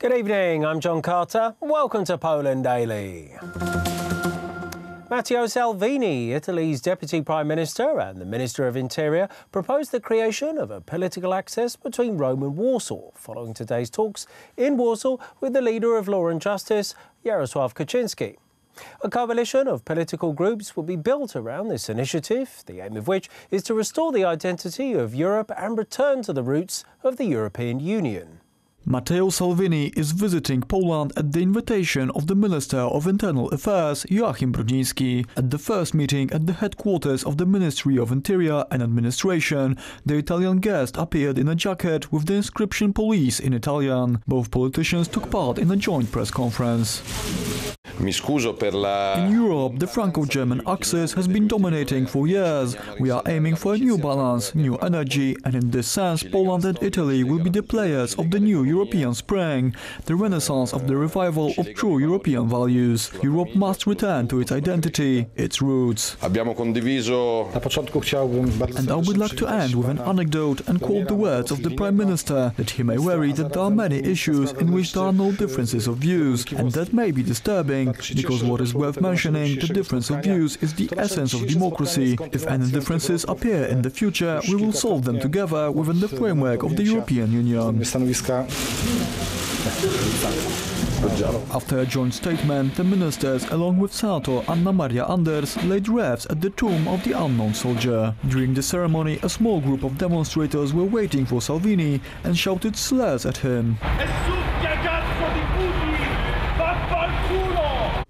Good evening, I'm John Carter. Welcome to Poland Daily. Matteo Salvini, Italy's Deputy Prime Minister and the Minister of Interior, proposed the creation of a political access between Rome and Warsaw, following today's talks in Warsaw with the leader of Law and Justice, Jarosław Kaczyński. A coalition of political groups will be built around this initiative, the aim of which is to restore the identity of Europe and return to the roots of the European Union. Matteo Salvini is visiting Poland at the invitation of the Minister of Internal Affairs, Joachim Brudziński. At the first meeting at the headquarters of the Ministry of Interior and Administration, the Italian guest appeared in a jacket with the inscription Police in Italian. Both politicians took part in a joint press conference. In Europe, the Franco-German axis has been dominating for years. We are aiming for a new balance, new energy, and in this sense, Poland and Italy will be the players of the new European spring, the renaissance of the revival of true European values. Europe must return to its identity, its roots. And I would like to end with an anecdote and quote the words of the Prime Minister, that he may worry that there are many issues in which there are no differences of views, and that may be disturbing, because what is worth mentioning, the difference of views is the essence of democracy. If any differences appear in the future, we will solve them together within the framework of the European Union. After a joint statement, the ministers, along with Senator Anna Maria Anders, laid wreaths at the tomb of the unknown soldier. During the ceremony, a small group of demonstrators were waiting for Salvini and shouted slurs at him.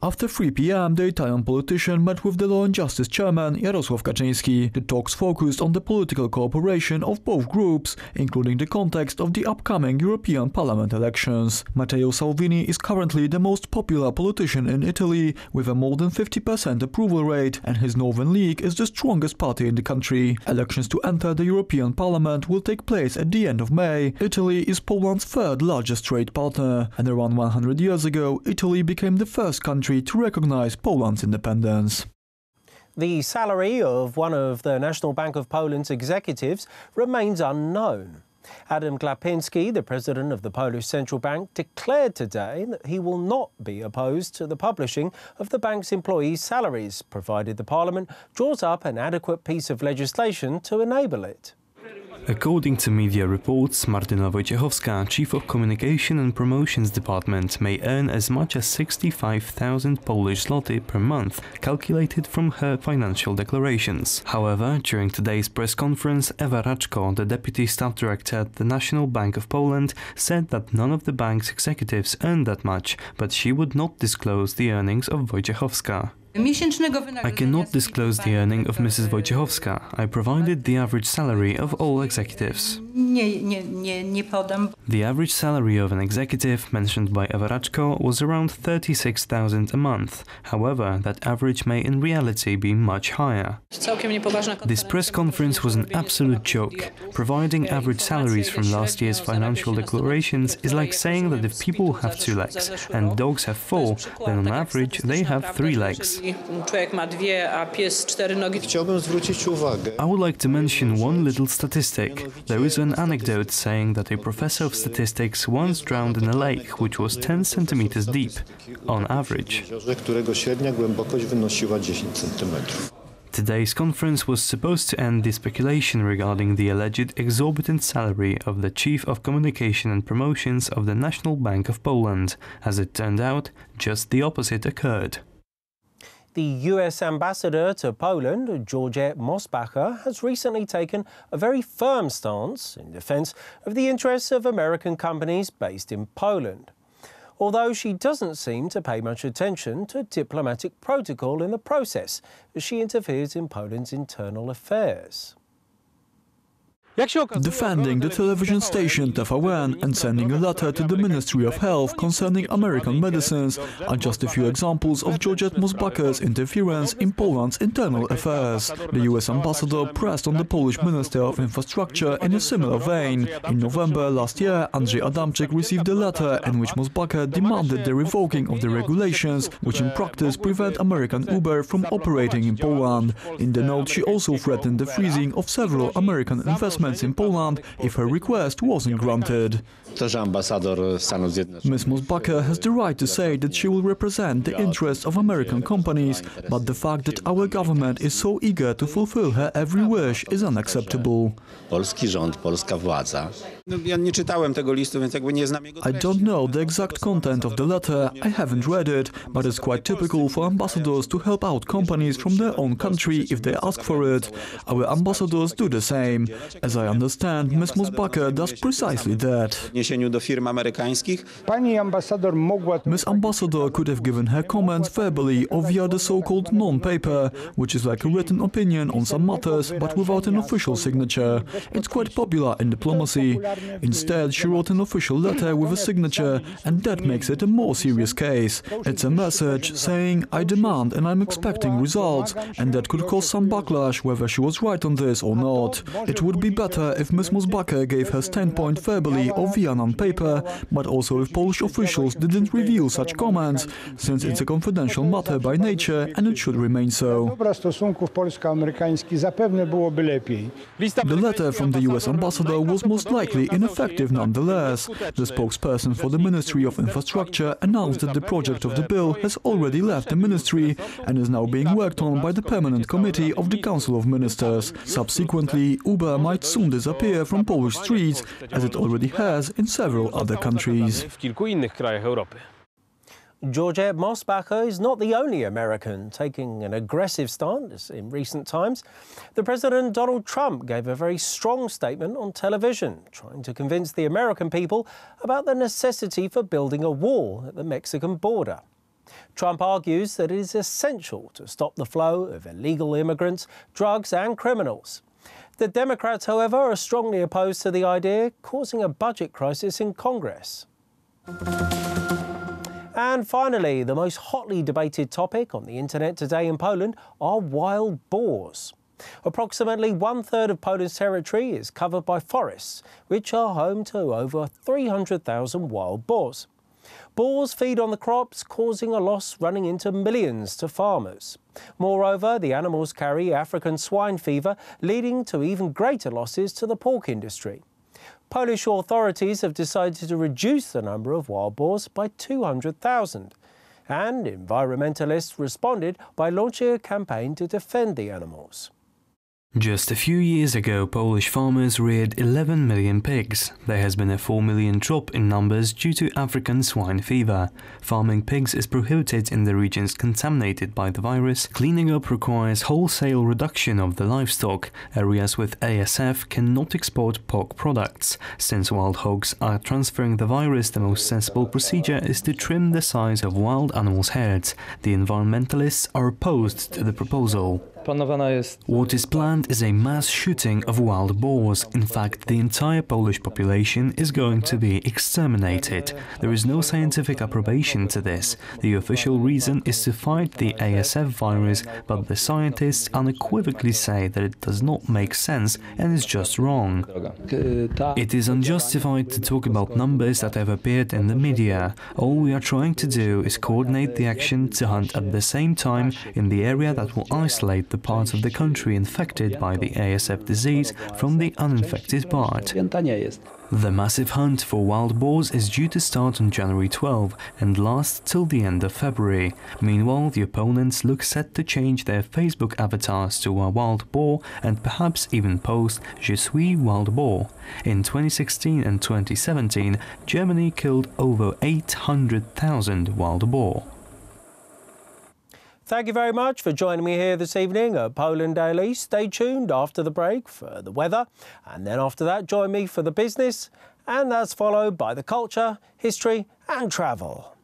After 3 p.m., the Italian politician met with the Law and Justice chairman, Jarosław Kaczyński. The talks focused on the political cooperation of both groups, including the context of the upcoming European Parliament elections. Matteo Salvini is currently the most popular politician in Italy, with a more than 50% approval rate, and his Northern League is the strongest party in the country. Elections to enter the European Parliament will take place at the end of May. Italy is Poland's third largest trade partner, and around 100 years ago, Italy became the first country to recognize Poland's independence. The salary of one of the National Bank of Poland's executives remains unknown. Adam Glapiński, the president of the Polish Central Bank, declared today that he will not be opposed to the publishing of the bank's employees' salaries, provided the Parliament draws up an adequate piece of legislation to enable it. According to media reports, Martyna Wojciechowska, Chief of Communication and Promotions Department, may earn as much as 65,000 Polish zloty per month, calculated from her financial declarations. However, during today's press conference, Ewa Raczko, the Deputy Staff Director at the National Bank of Poland, said that none of the bank's executives earn that much, but she would not disclose the earnings of Wojciechowska. I cannot disclose the earning of Mrs. Wojciechowska. I provided the average salary of all executives. The average salary of an executive mentioned by Ewa Raczko was around 36,000 a month. However, that average may in reality be much higher. This press conference was an absolute joke. Providing average salaries from last year's financial declarations is like saying that if people have 2 legs and dogs have 4, then on average they have 3 legs. I would like to mention one little statistic. There is an anecdote saying that a professor of statistics once drowned in a lake which was 10 centimeters deep, on average. Today's conference was supposed to end the speculation regarding the alleged exorbitant salary of the Chief of Communication and Promotions of the National Bank of Poland. As it turned out, just the opposite occurred. The US ambassador to Poland, Georgette Mosbacher, has recently taken a very firm stance in defence of the interests of American companies based in Poland, although she doesn't seem to pay much attention to diplomatic protocol in the process as she interferes in Poland's internal affairs. Defending the television station TVN and sending a letter to the Ministry of Health concerning American medicines are just a few examples of Georgette Mosbacher's interference in Poland's internal affairs. The US ambassador pressed on the Polish Minister of Infrastructure in a similar vein. In November last year, Andrzej Adamczyk received a letter in which Mosbacher demanded the revoking of the regulations, which in practice prevent American Uber from operating in Poland. In the note, she also threatened the freezing of several American investments investments in Poland if her request wasn't granted. Ms. Mosbacher has the right to say that she will represent the interests of American companies, but the fact that our government is so eager to fulfill her every wish is unacceptable. Polski rząd, polska władza. Ja nie czytałem tego listu, więc jakby nie znam jego I don't know the exact content of the letter, I haven't read it, but it's quite typical for ambassadors to help out companies from their own country if they ask for it. Our ambassadors do the same. As I understand, Ms. Mosbacher does precisely that. do firm amerykańskich. Ms. Ambassador could have given her comments verbally or via the so-called non-paper, which is like a written opinion on some matters, but without an official signature. It's quite popular in diplomacy. Instead, she wrote an official letter with a signature, and that makes it a more serious case. It's a message saying, I demand and I'm expecting results, and that could cause some backlash whether she was right on this or not. It would be better if Ms. Mosbacher gave her standpoint verbally or via non-paper, but also if Polish officials didn't reveal such comments, since it's a confidential matter by nature and it should remain so. The letter from the US ambassador was most likely ineffective nonetheless. The spokesperson for the Ministry of Infrastructure announced that the project of the bill has already left the ministry and is now being worked on by the Permanent Committee of the Council of Ministers. Subsequently, Uber might soon disappear from Polish streets, as it already has in several other countries. Georgette Mosbacher is not the only American taking an aggressive stance in recent times. The President Donald Trump gave a very strong statement on television, trying to convince the American people about the necessity for building a wall at the Mexican border. Trump argues that it is essential to stop the flow of illegal immigrants, drugs and criminals. The Democrats, however, are strongly opposed to the idea, causing a budget crisis in Congress. And finally, the most hotly debated topic on the internet today in Poland are wild boars. Approximately 1/3 of Poland's territory is covered by forests, which are home to over 300,000 wild boars. Boars feed on the crops, causing a loss running into millions to farmers. Moreover, the animals carry African swine fever, leading to even greater losses to the pork industry. Polish authorities have decided to reduce the number of wild boars by 200,000. And environmentalists responded by launching a campaign to defend the animals. Just a few years ago, Polish farmers reared 11 million pigs. There has been a 4 million drop in numbers due to African swine fever. Farming pigs is prohibited in the regions contaminated by the virus. Cleaning up requires wholesale reduction of the livestock. Areas with ASF cannot export pork products. Since wild hogs are transferring the virus, the most sensible procedure is to trim the size of wild animals' heads. The environmentalists are opposed to the proposal. What is planned is a mass shooting of wild boars. In fact, the entire Polish population is going to be exterminated. There is no scientific approbation to this. The official reason is to fight the ASF virus, but the scientists unequivocally say that it does not make sense and is just wrong. It is unjustified to talk about numbers that have appeared in the media. All we are trying to do is coordinate the action to hunt at the same time in the area that will isolate the parts of the country infected by the ASF disease from the uninfected part. The massive hunt for wild boars is due to start on January 12 and last till the end of February. Meanwhile, the opponents look set to change their Facebook avatars to a wild boar and perhaps even post "Je suis wild boar." In 2016 and 2017, Germany killed over 800,000 wild boar. Thank you very much for joining me here this evening at Poland Daily. Stay tuned after the break for the weather, and then after that join me for the business, and that's followed by the culture, history and travel.